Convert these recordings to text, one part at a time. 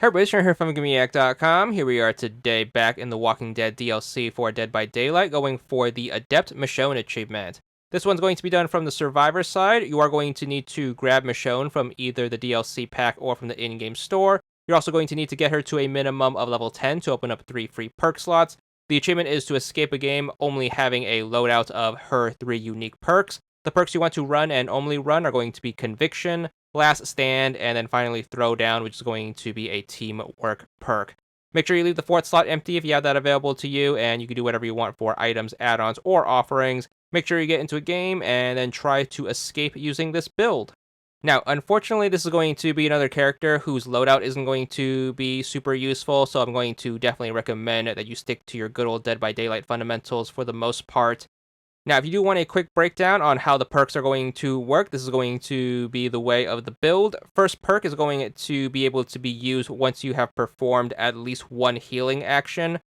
Hey everybody, Sean here from VidGamiac.com. Here we are today back in the Walking Dead DLC for Dead by Daylight, going for the Adept Michonne achievement. This one's going to be done from the Survivor side. You are going to need to grab Michonne from either the DLC pack or from the in-game store. You're also going to need to get her to a minimum of level 10 to open up 3 free perk slots. The achievement is to escape a game only having a loadout of her 3 unique perks. The perks you want to run and only run are going to be Conviction, Last Stand, and then finally Throwdown, which is going to be a teamwork perk. Make sure you leave the 4th slot empty if you have that available to you, and you can do whatever you want for items, add-ons, or offerings. Make sure you get into a game and then try to escape using this build. Now, unfortunately, this is going to be another character whose loadout isn't going to be super useful, so I'm going to definitely recommend that you stick to your good old Dead by Daylight fundamentals for the most part. Now, if you do want a quick breakdown on how the perks are going to work, this is going to be the way of the build. First perk is going to be able to be used once you have performed at least one healing action.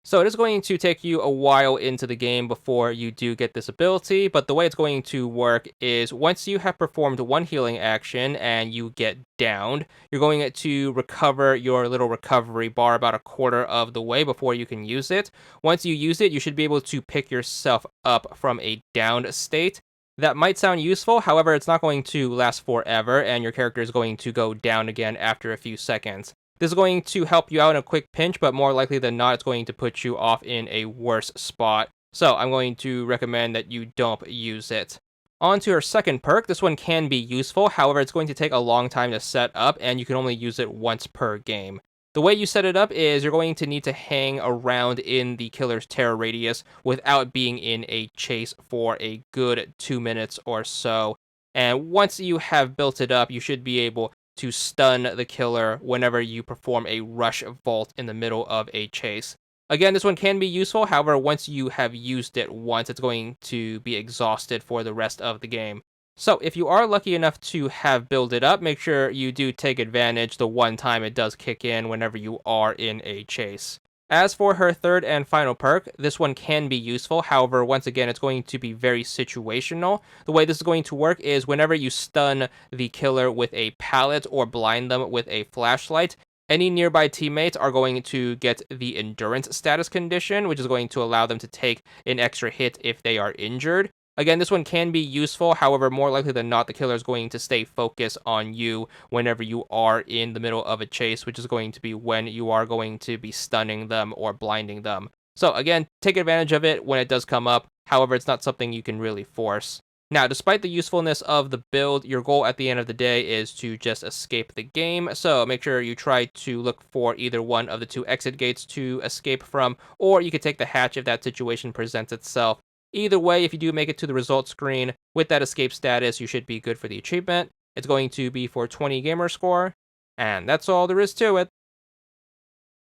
So it is going to take you a while into the game before you do get this ability, but the way it's going to work is once you have performed one healing action and you get downed, you're going to recover your little recovery bar about a quarter of the way before you can use it. Once you use it, you should be able to pick yourself up from a downed state. That might sound useful, however, it's not going to last forever, and your character is going to go down again after a few seconds. This is going to help you out in a quick pinch, but more likely than not, it's going to put you off in a worse spot. So I'm going to recommend that you don't use it. On to our second perk. This one can be useful, however, it's going to take a long time to set up, and you can only use it once per game. The way you set it up is you're going to need to hang around in the killer's terror radius without being in a chase for a good 2 minutes or so. And once you have built it up, you should be able to stun the killer whenever you perform a rush vault in the middle of a chase. Again, this one can be useful, however, once you have used it once, it's going to be exhausted for the rest of the game. So if you are lucky enough to have built it up, make sure you do take advantage the one time it does kick in whenever you are in a chase. As for her third and final perk, this one can be useful. However, once again, it's going to be very situational. The way this is going to work is whenever you stun the killer with a pallet or blind them with a flashlight, any nearby teammates are going to get the endurance status condition, which is going to allow them to take an extra hit if they are injured. Again, this one can be useful, however, more likely than not, the killer is going to stay focused on you whenever you are in the middle of a chase, which is going to be when you are going to be stunning them or blinding them. So again, take advantage of it when it does come up, however, it's not something you can really force. Now, despite the usefulness of the build, your goal at the end of the day is to just escape the game, so make sure you try to look for either one of the 2 exit gates to escape from, or you could take the hatch if that situation presents itself. Either way, if you do make it to the results screen with that escape status, you should be good for the achievement. It's going to be for 20 gamer score, and that's all there is to it.